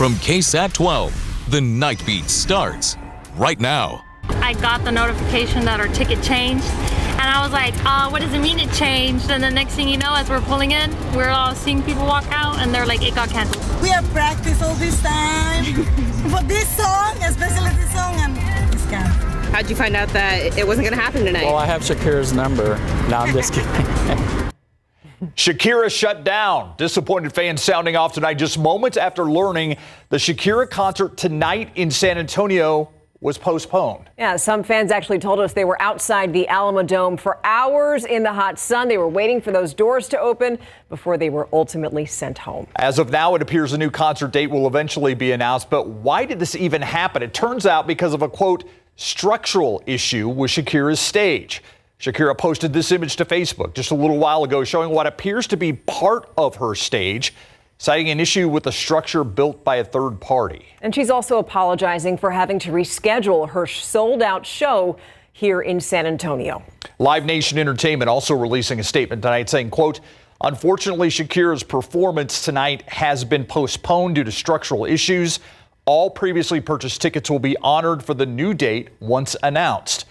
From KSAT 12, the Nightbeat starts right now. I got the notification that our ticket changed, and I was like, what does it mean it changed? And the next thing you know, as we're pulling in, we're all seeing people walk out, and they're like, it got canceled. We have practiced all this time for this song, especially this song, and it's canceled. How'd you find out that it wasn't going to happen tonight? Well, I have Shakira's number. No, I'm just kidding. Shakira shut down. Disappointed fans sounding off tonight just moments after learning the Shakira concert tonight in San Antonio was postponed. Yeah, some fans actually told us they were outside the Alamo Dome for hours in the hot sun. They were waiting for those doors to open before they were ultimately sent home. As of now, it appears a new concert date will eventually be announced. But why did this even happen? It turns out because of a, quote, structural issue with Shakira's stage. Shakira posted this image to Facebook just a little while ago showing what appears to be part of her stage, citing an issue with the structure built by a third party. And she's also apologizing for having to reschedule her sold-out show here in San Antonio. Live Nation Entertainment also releasing a statement tonight saying, quote, unfortunately, Shakira's performance tonight has been postponed due to structural issues. All previously purchased tickets will be honored for the new date once announced.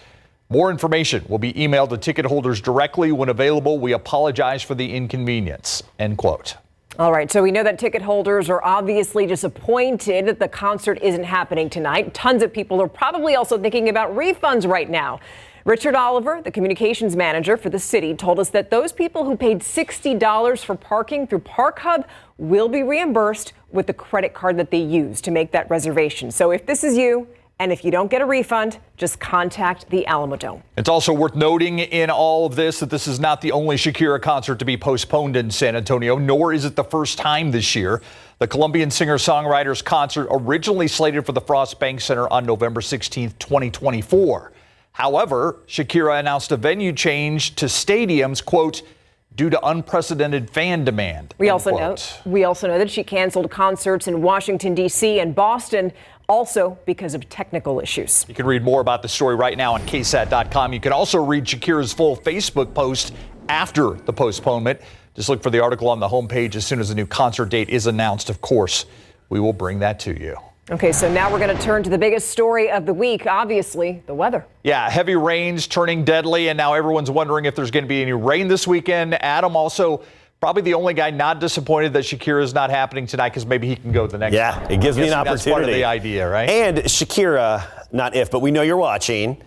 More information will be emailed to ticket holders directly when available. We apologize for the inconvenience, end quote. All right, so we know that ticket holders are obviously disappointed that the concert isn't happening tonight. Tons of people are probably also thinking about refunds right now. Richard Oliver, the communications manager for the city, told us that those people who paid $60 for parking through Park Hub will be reimbursed with the credit card that they used to make that reservation. So if this is you, and if you don't get a refund, just contact the Alamo Dome. It's also worth noting in all of this that this is not the only Shakira concert to be postponed in San Antonio, nor is it the first time this year. The Colombian singer-songwriter's concert originally slated for the Frost Bank Center on November 16th, 2024. However, Shakira announced a venue change to stadiums, quote, due to unprecedented fan demand. We also know that she canceled concerts in Washington, D.C. and Boston, also because of technical issues. You can read more about the story right now on KSAT.com. You can also read Shakira's full Facebook post after the postponement. Just look for the article on the homepage as soon as a new concert date is announced. Of course, we will bring that to you. Okay, so now we're going to turn to the biggest story of the week, obviously, the weather. Yeah, heavy rains turning deadly, and now everyone's wondering if there's going to be any rain this weekend. Adam also probably the only guy not disappointed that Shakira is not happening tonight because maybe he can go the next time. It gives me an opportunity. That's part of the idea, right? And Shakira, not if, but we know you're watching.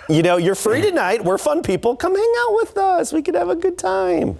You know, you're free tonight. We're fun people. Come hang out with us. We could have a good time.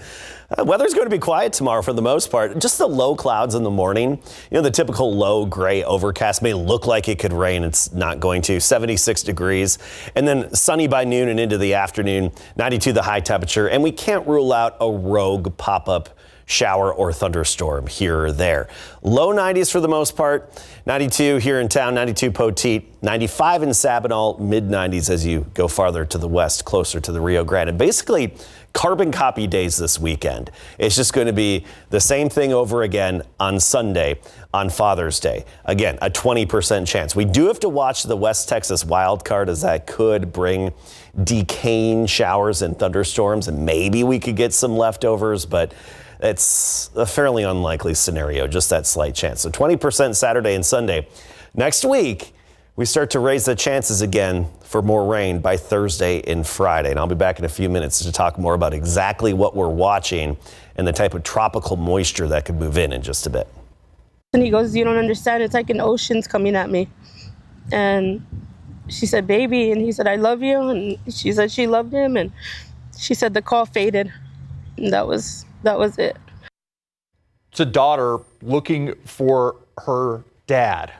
Weather's going to be quiet tomorrow for the most part. Just the low clouds in the morning. You know, the typical low gray overcast may look like it could rain. It's not going to. 76 degrees. And then sunny by noon and into the afternoon. 92 the high temperature. And we can't rule out a rogue pop-up shower or thunderstorm here or there. Low 90s for the most part. 92 here in town, 92 Poteet, 95 in Sabinal, mid 90s as you go farther to the west, closer to the Rio Grande. And basically, carbon copy days this weekend. It's just going to be the same thing over again on Sunday, on Father's Day. Again, a 20% chance. We do have to watch the West Texas wild card as that could bring decaying showers and thunderstorms, and maybe we could get some leftovers, but it's a fairly unlikely scenario, just that slight chance. So 20% Saturday and Sunday. Next week, we start to raise the chances again for more rain by Thursday and Friday. And I'll be back in a few minutes to talk more about exactly what we're watching and the type of tropical moisture that could move in just a bit. And he goes, you don't understand. It's like an ocean's coming at me. And she said, baby. And he said, I love you. And she said she loved him. And she said the call faded. And that was it. It's a daughter looking for her dad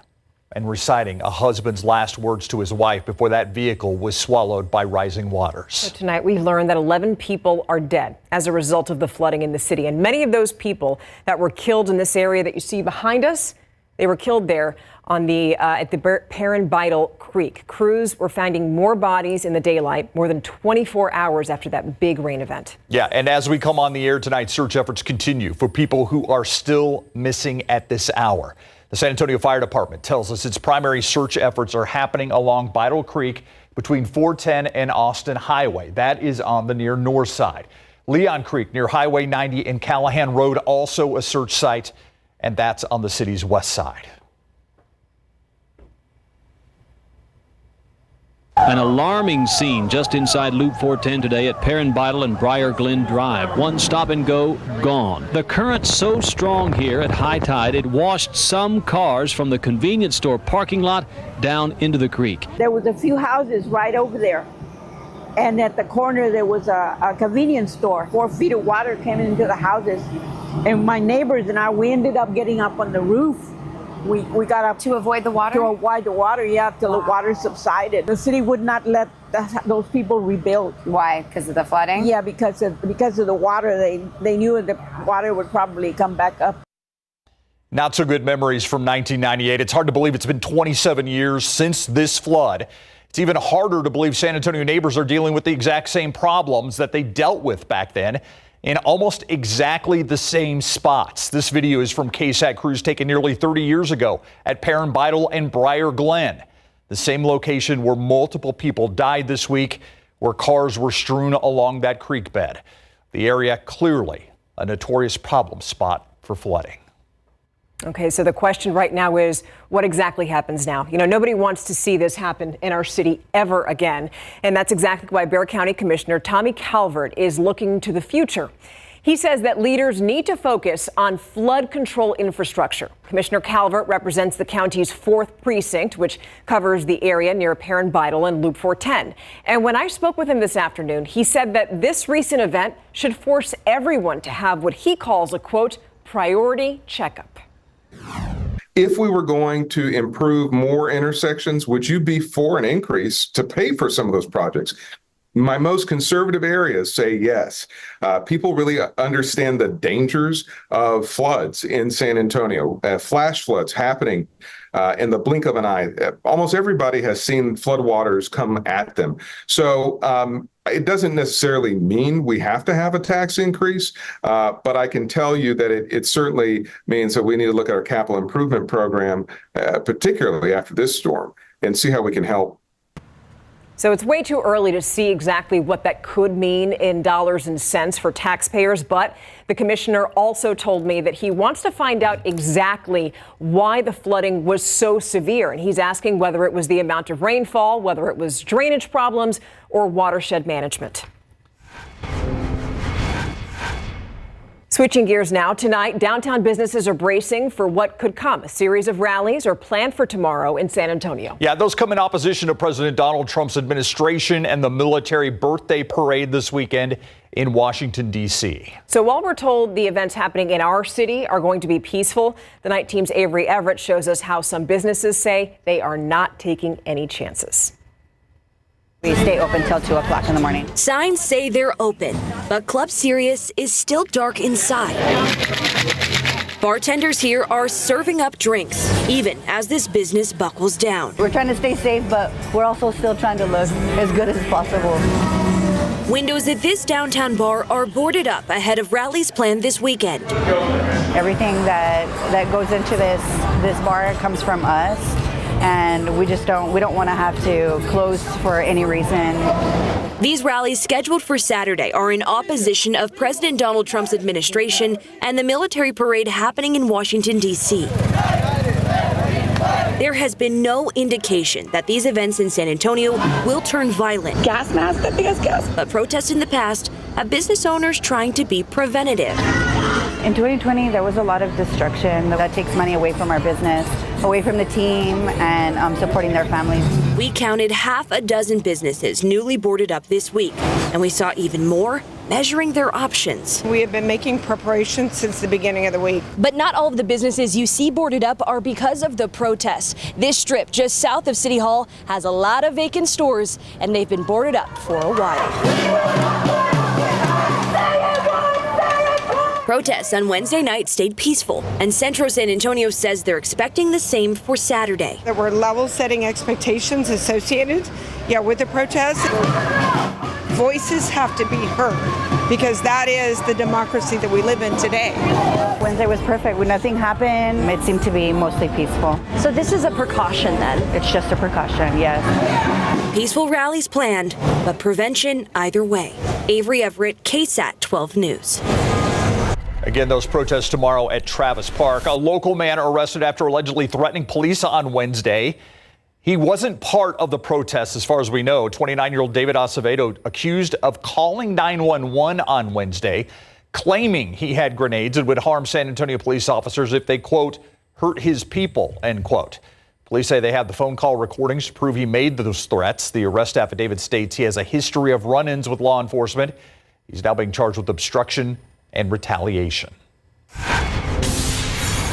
and reciting a husband's last words to his wife before that vehicle was swallowed by rising waters. So tonight we learned that 11 people are dead as a result of the flooding in the city. And many of those people that were killed in this area that you see behind us, they were killed there on the at the Parenvital Creek. Crews were finding more bodies in the daylight more than 24 hours after that big rain event. Yeah, and as we come on the air tonight, search efforts continue for people who are still missing at this hour. The San Antonio Fire Department tells us its primary search efforts are happening along Vital Creek between 410 and Austin Highway. That is on the near north side. Leon Creek near Highway 90 and Callahan Road, also a search site, and that's on the city's west side. An alarming scene just inside Loop 410 today at Perrin Bidle and Briar Glen Drive. One stop and go gone. The current so strong here at high tide it washed some cars from the convenience store parking lot down into the creek. There was a few houses right over there. And at the corner there was a convenience store. 4 feet of water came into the houses. And my neighbors and I, we ended up getting up on the roof. We got up to avoid the water? To avoid the water, yeah, till the water subsided. The city would not let those people rebuild. Why? Because of the flooding? Yeah, because of the water. They knew the water would probably come back up. Not so good memories from 1998. It's hard to believe it's been 27 years since this flood. It's even harder to believe San Antonio neighbors are dealing with the exact same problems that they dealt with back then in almost exactly the same spots. This video is from KSAT crews taken nearly 30 years ago at Perrin Bidle and Briar Glen, the same location where multiple people died this week, where cars were strewn along that creek bed. The area clearly a notorious problem spot for flooding. Okay, so the question right now is what exactly happens now? You know, nobody wants to see this happen in our city ever again. And that's exactly why Bexar County Commissioner Tommy Calvert is looking to the future. He says that leaders need to focus on flood control infrastructure. Commissioner Calvert represents the county's 4th precinct, which covers the area near Perrin Bidle and Loop 410. And when I spoke with him this afternoon, he said that this recent event should force everyone to have what he calls a, quote, priority checkup. If we were going to improve more intersections, would you be for an increase to pay for some of those projects? My most conservative areas say yes. People really understand the dangers of floods in San Antonio, flash floods happening in the blink of an eye. Almost everybody has seen floodwaters come at them. So it doesn't necessarily mean we have to have a tax increase, but I can tell you that it certainly means that we need to look at our capital improvement program, particularly after this storm, and see how we can help. So it's way too early to see exactly what that could mean in dollars and cents for taxpayers. But the commissioner also told me that he wants to find out exactly why the flooding was so severe. And he's asking whether it was the amount of rainfall, whether it was drainage problems or watershed management. Switching gears now, tonight, downtown businesses are bracing for what could come. A series of rallies are planned for tomorrow in San Antonio. Yeah, those come in opposition to President Donald Trump's administration and the military birthday parade this weekend in Washington, D.C. So while we're told the events happening in our city are going to be peaceful, the night team's Avery Everett shows us how some businesses say they are not taking any chances. We stay open till 2 o'clock in the morning. Signs say they're open, but Club Sirius is still dark inside. Bartenders here are serving up drinks, even as this business buckles down. We're trying to stay safe, but we're also still trying to look as good as possible. Windows at this downtown bar are boarded up ahead of rallies planned this weekend. Everything that goes into this bar comes from us. And we don't want to have to close for any reason. These rallies scheduled for Saturday are in opposition of President Donald Trump's administration and the military parade happening in Washington, D.C. There has been no indication that these events in San Antonio will turn violent. Gas mask, I think it's gas. But protests in the past have business owners trying to be preventative. In 2020, there was a lot of destruction. That takes money away from our business, away from the team, and supporting their families. We counted half a dozen businesses newly boarded up this week, and we saw even more measuring their options. We have been making preparations since the beginning of the week. But not all of the businesses you see boarded up are because of the protests. This strip just south of City Hall has a lot of vacant stores, and they've been boarded up for a while. Protests on Wednesday night stayed peaceful, and Centro San Antonio says they're expecting the same for Saturday. There were level-setting expectations associated, with the protests. Voices have to be heard, because that is the democracy that we live in today. Wednesday was perfect. When nothing happened, it seemed to be mostly peaceful. So this is a precaution then? It's just a precaution, yes. Peaceful rallies planned, but prevention either way. Avery Everett, KSAT 12 News. Again, those protests tomorrow at Travis Park. A local man arrested after allegedly threatening police on Wednesday. He wasn't part of the protests, as far as we know. 29-year-old David Acevedo accused of calling 911 on Wednesday, claiming he had grenades and would harm San Antonio police officers if they, quote, hurt his people, end quote. Police say they have the phone call recordings to prove he made those threats. The arrest affidavit states he has a history of run-ins with law enforcement. He's now being charged with obstruction and retaliation.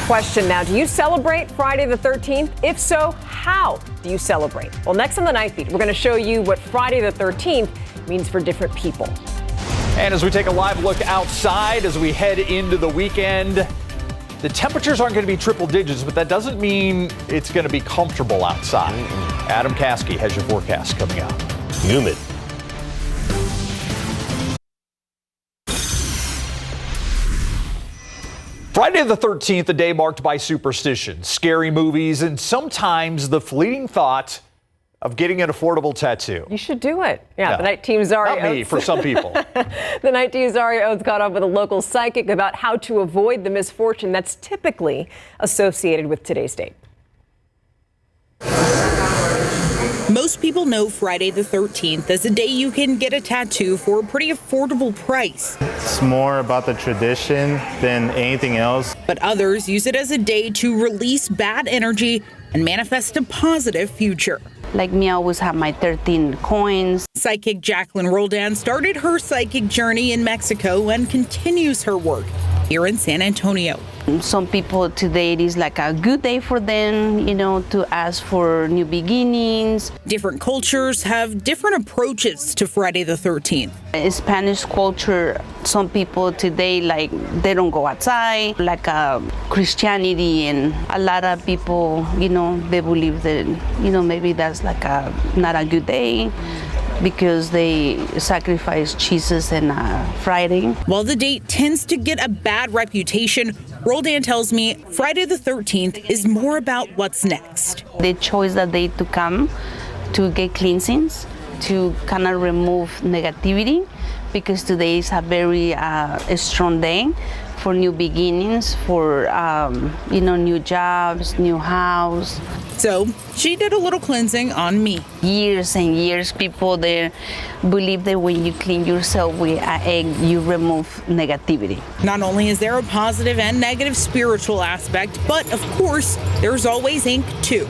Question now, do you celebrate Friday the 13th? If so, how do you celebrate? Well, next on the Night Beat, we're going to show you what Friday the 13th means for different people. And as we take a live look outside as we head into the weekend, the temperatures aren't going to be triple digits, but that doesn't mean it's going to be comfortable outside. Adam Caskey has your forecast coming out. Humid. Friday the 13th, a day marked by superstition, scary movies, and sometimes the fleeting thought of getting an affordable tattoo. You should do it. Yeah, the night team Zari Not me, Oates. for some people. The night team Zari Oates caught up with a local psychic about how to avoid the misfortune that's typically associated with today's date. Most people know Friday the 13th as a day you can get a tattoo for a pretty affordable price. It's more about the tradition than anything else. But others use it as a day to release bad energy and manifest a positive future. Like me, I always have my 13 coins. Psychic Jacqueline Roldan started her psychic journey in Mexico and continues her work here in San Antonio. Some people today it is like a good day for them, you know, to ask for new beginnings. Different cultures have different approaches to Friday the 13th. In Spanish culture, some people today, like, they don't go outside, like Christianity, and a lot of people, you know, they believe that, you know, maybe that's like not a good day, because they sacrifice Jesus on Friday. While the date tends to get a bad reputation, Roldan tells me Friday the 13th is more about what's next. They chose that day to come to get cleansings, to kind of remove negativity, because today is a very strong day for new beginnings, for you know, new jobs, new house. So she did a little cleansing on me. Years and years, people there believe that when you clean yourself with an egg, you remove negativity. Not only is there a positive and negative spiritual aspect, but of course, there's always ink too.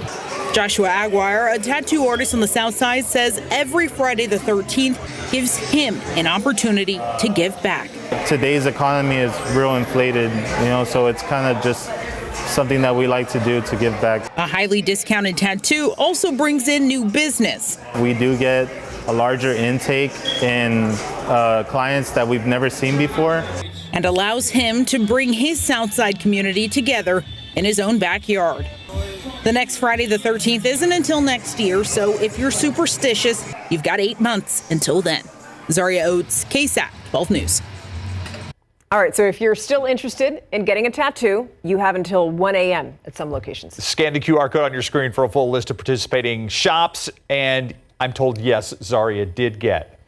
Joshua Aguirre, a tattoo artist on the South Side, says every Friday the 13th gives him an opportunity to give back. Today's economy is real inflated, you know, so it's kind of just something that we like to do to give back. A highly discounted tattoo also brings in new business. We do get a larger intake in clients that we've never seen before. And allows him to bring his Southside community together in his own backyard. The next Friday the 13th isn't until next year, so if you're superstitious, you've got 8 months until then. Zaria Oates, KSAT 12 News. All right, so if you're still interested in getting a tattoo, you have until 1 a.m. at some locations. Scan the QR code on your screen for a full list of participating shops. And I'm told, yes, Zaria did get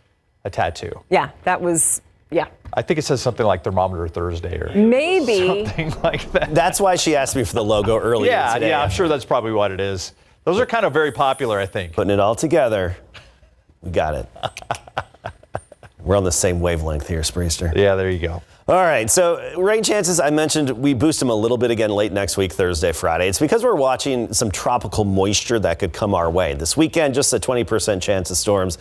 a tattoo. Yeah, that was, yeah. I think it says something like Thermometer Thursday or maybe something like that. That's why she asked me for the logo earlier today. Yeah, I'm sure that's probably what it is. Those are kind of very popular, I think. Putting it all together, we got it. We're on the same wavelength here, Spreester. Yeah, there you go. All right, so rain chances, I mentioned we boost them a little bit again late next week, Thursday, Friday. It's because we're watching some tropical moisture that could come our way. This weekend, just a 20% chance of storms.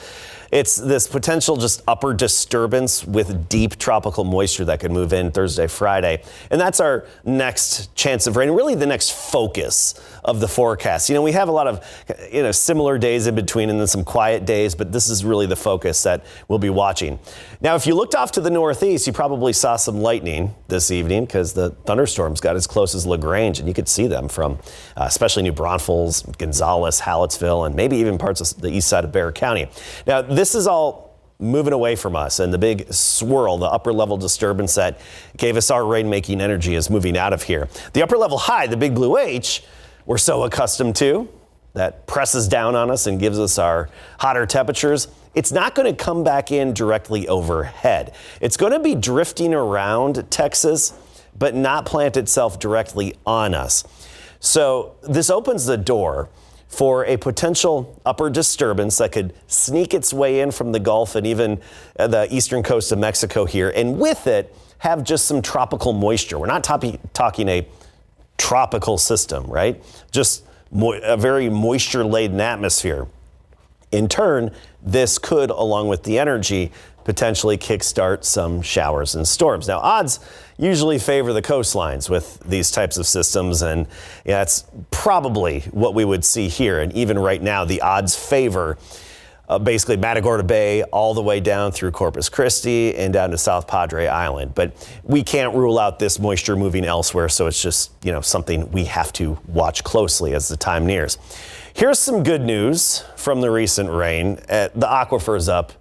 It's this potential just upper disturbance with deep tropical moisture that could move in Thursday, Friday. And that's our next chance of rain, really the next focus of the forecast. You know, we have a lot of, similar days in between and then some quiet days, but this is really the focus that we'll be watching. Now, if you looked off to the northeast, you probably saw some lightning this evening because the thunderstorms got as close as LaGrange, and you could see them from especially New Braunfels, Gonzales, Hallettsville, and maybe even parts of the east side of Bexar County. Now, this is all moving away from us, and the big swirl, the upper level disturbance that gave us our rain-making energy is moving out of here. The upper level high, the big blue H, we're so accustomed to, that presses down on us and gives us our hotter temperatures. It's not going to come back in directly overhead. It's going to be drifting around Texas, but not plant itself directly on us. So this opens the door for a potential upper disturbance that could sneak its way in from the Gulf and even the eastern coast of Mexico here. And with it, have just some tropical moisture. We're not talking a tropical system, right? Just a very moisture-laden atmosphere. In turn, this could, along with the energy, potentially kickstart some showers and storms. Now, odds usually favor the coastlines with these types of systems, and that's probably what we would see here. And even right now, the odds favor basically Matagorda Bay all the way down through Corpus Christi and down to South Padre Island. But we can't rule out this moisture moving elsewhere, so it's just, something we have to watch closely as the time nears. Here's some good news from the recent rain. The aquifer is up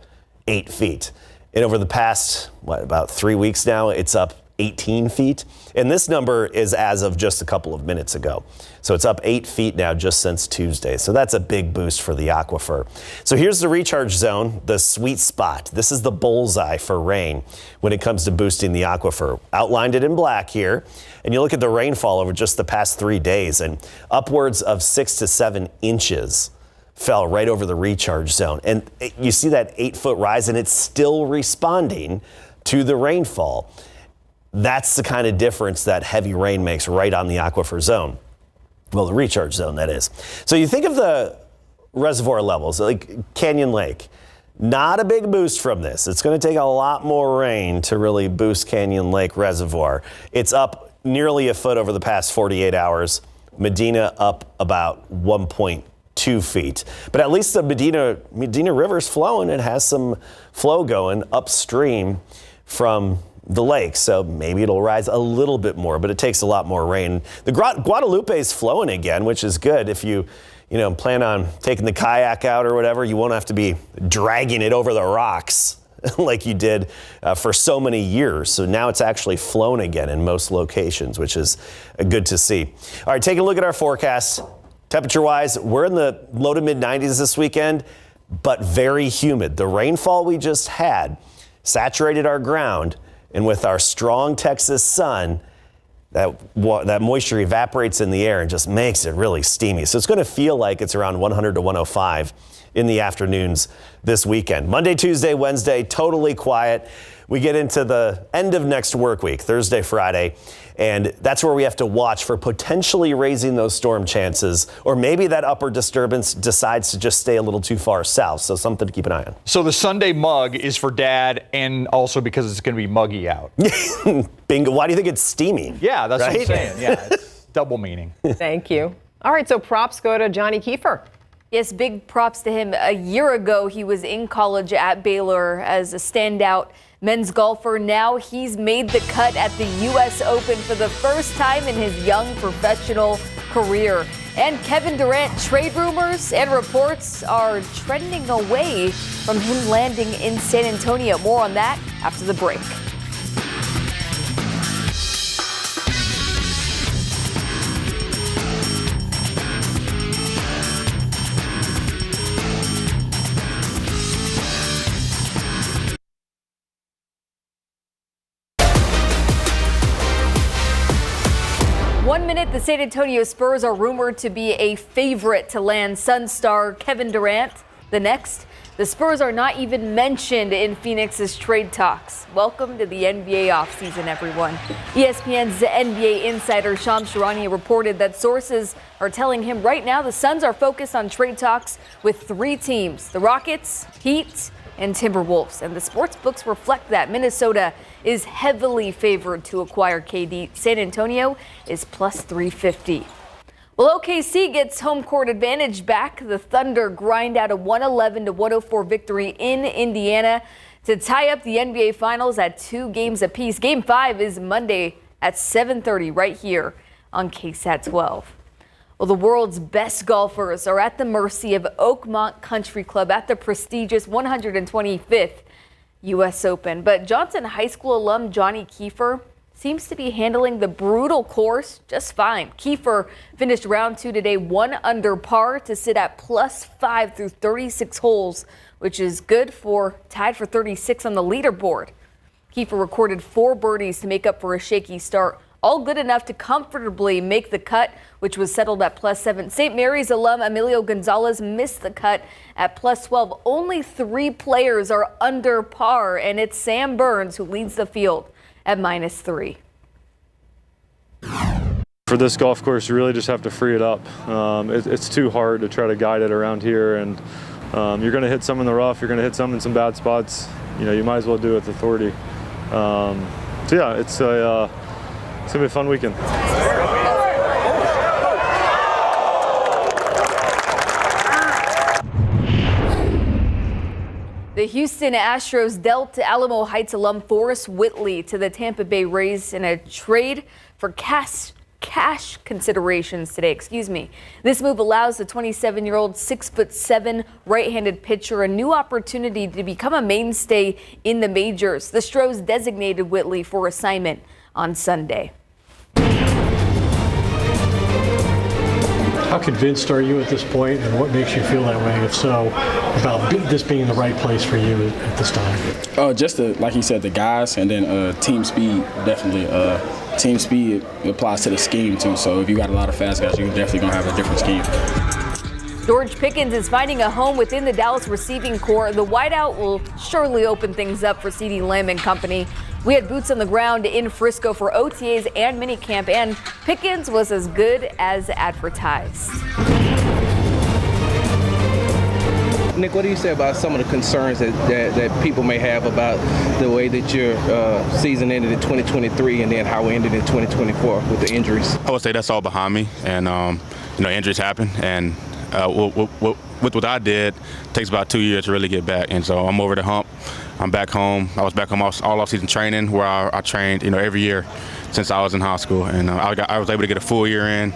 8 feet. And over the past, about 3 weeks now, it's up 18 feet. And this number is as of just a couple of minutes ago. So it's up 8 feet now just since Tuesday. So that's a big boost for the aquifer. So here's the recharge zone, the sweet spot. This is the bullseye for rain when it comes to boosting the aquifer. Outlined it in black here. And you look at the rainfall over just the past 3 days, and upwards of 6 to 7 inches fell right over the recharge zone. And you see that 8-foot rise, and it's still responding to the rainfall. That's the kind of difference that heavy rain makes right on the aquifer zone. Well, the recharge zone, that is. So you think of the reservoir levels, like Canyon Lake. Not a big boost from this. It's going to take a lot more rain to really boost Canyon Lake Reservoir. It's up nearly a foot over the past 48 hours. Medina up about 1.2 feet. But at least the Medina River's flowing. It has some flow going upstream from the lake, so maybe it'll rise a little bit more, but it takes a lot more rain. The Guadalupe is flowing again, which is good. If you plan on taking the kayak out or whatever, you won't have to be dragging it over the rocks like you did for so many years. So now it's actually flown again in most locations, which is good to see. All right, take a look at our forecast. Temperature-wise, we're in the low to mid-90s this weekend, but very humid. The rainfall we just had saturated our ground, and with our strong Texas sun, that moisture evaporates in the air and just makes it really steamy. So it's going to feel like it's around 100 to 105 in the afternoons this weekend. Monday, Tuesday, Wednesday, totally quiet. We get into the end of next work week, Thursday, Friday, and that's where we have to watch for potentially raising those storm chances, or maybe that upper disturbance decides to just stay a little too far south. So something to keep an eye on. So the Sunday mug is for Dad, and also because it's going to be muggy out. Bingo. Why do you think it's steaming? Yeah, that's right? what I'm saying. Yeah, it's double meaning. Thank you. All right, so props go to Johnny Kiefer. Yes, big props to him. A year ago, he was in college at Baylor as a standout men's golfer. Now he's made the cut at the U.S. Open for the first time in his young professional career. And Kevin Durant, trade rumors and reports are trending away from him landing in San Antonio. More on that after the break. One minute, the San Antonio Spurs are rumored to be a favorite to land Sun star Kevin Durant. The next, the Spurs are not even mentioned in Phoenix's trade talks. Welcome to the NBA offseason, everyone. ESPN's NBA insider Shams Charania reported that sources are telling him right now the Suns are focused on trade talks with 3 teams, the Rockets, Heat, and Timberwolves. And the sports books reflect that. Minnesota is heavily favored to acquire KD. San Antonio is plus 350. Well, OKC gets home court advantage back. The Thunder grind out a 111-104 victory in Indiana to tie up the NBA Finals at 2 games apiece. Game 5 is Monday at 7:30 right here on KSAT 12. Well, the world's best golfers are at the mercy of Oakmont Country Club at the prestigious 125th U.S. Open. But Johnson High School alum Johnny Kiefer seems to be handling the brutal course just fine. Kiefer finished round 2 today 1 under par to sit at +5 through 36 holes, which is good for tied for 36 on the leaderboard. Kiefer recorded 4 birdies to make up for a shaky start all good enough to comfortably make the cut, which was settled at +7. St. Mary's alum Emilio Gonzalez missed the cut at +12. Only 3 players are under par, and it's Sam Burns who leads the field at -3. For this golf course, you really just have to free it up. It's too hard to try to guide it around here, and you're going to hit some in the rough, you're going to hit some in some bad spots. You might as well do it with authority. So yeah, it's going to be a fun weekend. The Houston Astros dealt Alamo Heights alum Forrest Whitley to the Tampa Bay Rays in a trade for cash considerations today. This move allows the 27-year-old 6'7" right-handed pitcher a new opportunity to become a mainstay in the majors. The Stros designated Whitley for assignment on Sunday. How convinced are you at this point, and what makes you feel that way, if so, about this being the right place for you at this time? Just like you said, the guys, and then team speed, definitely. Team speed applies to the scheme, too, so if you got a lot of fast guys, you're definitely going to have a different scheme. George Pickens is finding a home within the Dallas receiving corps. The wideout will surely open things up for CeeDee Lamb and company. We had boots on the ground in Frisco for OTAs and minicamp, and Pickens was as good as advertised. Nick, what do you say about some of the concerns that people may have about the way that your season ended in 2023 and then how it ended in 2024 with the injuries? I would say that's all behind me, and injuries happen, and with what I did, it takes about 2 years to really get back, and so I'm over the hump. I'm back home. I was back home all off-season training, where I trained, every year since I was in high school, and I was able to get a full year in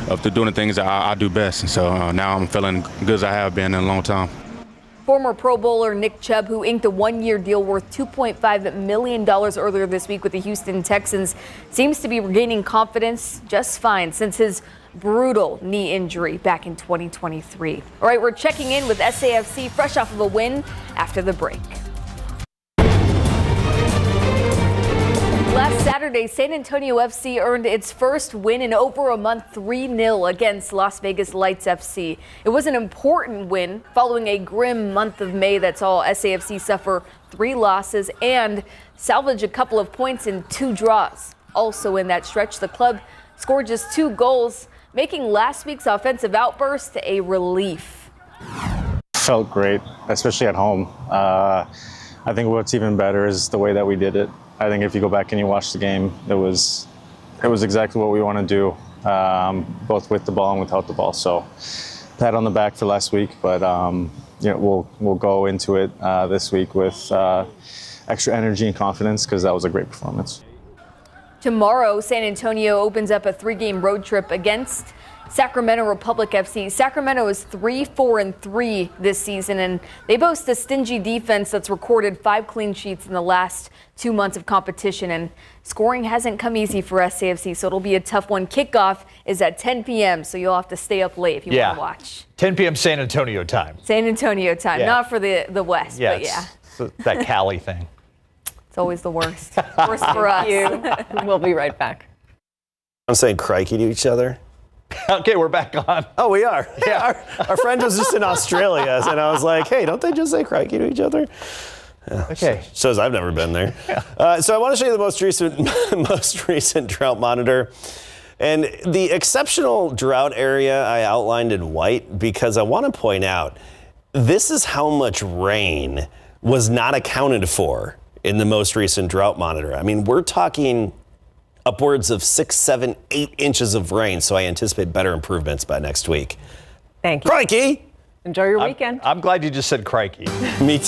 of doing the things that I do best, and so now I'm feeling good as I have been in a long time. Former Pro Bowler Nick Chubb, who inked a one-year deal worth $2.5 million earlier this week with the Houston Texans, seems to be regaining confidence just fine since his brutal knee injury back in 2023. All right, we're checking in with SAFC fresh off of a win after the break. Last Saturday, San Antonio FC earned its first win in over a month, 3-0 against Las Vegas Lights FC. It was an important win following a grim month of May that saw SAFC suffer 3 losses and salvage a couple of points in 2 draws. Also in that stretch, the club scored just 2 goals, making last week's offensive outburst a relief. Felt great, especially at home. I think what's even better is the way that we did it. I think if you go back and you watch the game, it was exactly what we want to do, both with the ball and without the ball. So, pat on the back for last week, but we'll go into it this week with extra energy and confidence because that was a great performance. Tomorrow, San Antonio opens up a 3-game road trip against Sacramento Republic FC. Sacramento is 3-4-3 this season, and they boast a stingy defense that's recorded 5 clean sheets in the last 2 months of competition, and scoring hasn't come easy for SAFC, so it'll be a tough one. Kickoff is at 10 p.m., so you'll have to stay up late if you want to watch. 10 p.m. San Antonio time. San Antonio time, not for the West, but yeah. It's that Cali thing. It's always the worst. Worst for us. We'll be right back. I'm saying crikey to each other. Okay, we're back on. Oh, we are. Yeah. Our friend was just in Australia, and I was like, hey, don't they just say crikey to each other? Yeah, okay. Shows I've never been there. So I want to show you the most recent drought monitor. And the exceptional drought area I outlined in white because I want to point out this is how much rain was not accounted for in the most recent drought monitor. I mean, we're talking upwards of 6, 7, 8 inches of rain. So I anticipate better improvements by next week. Thank you. Crikey! Enjoy your weekend. I'm glad you just said crikey. Me too.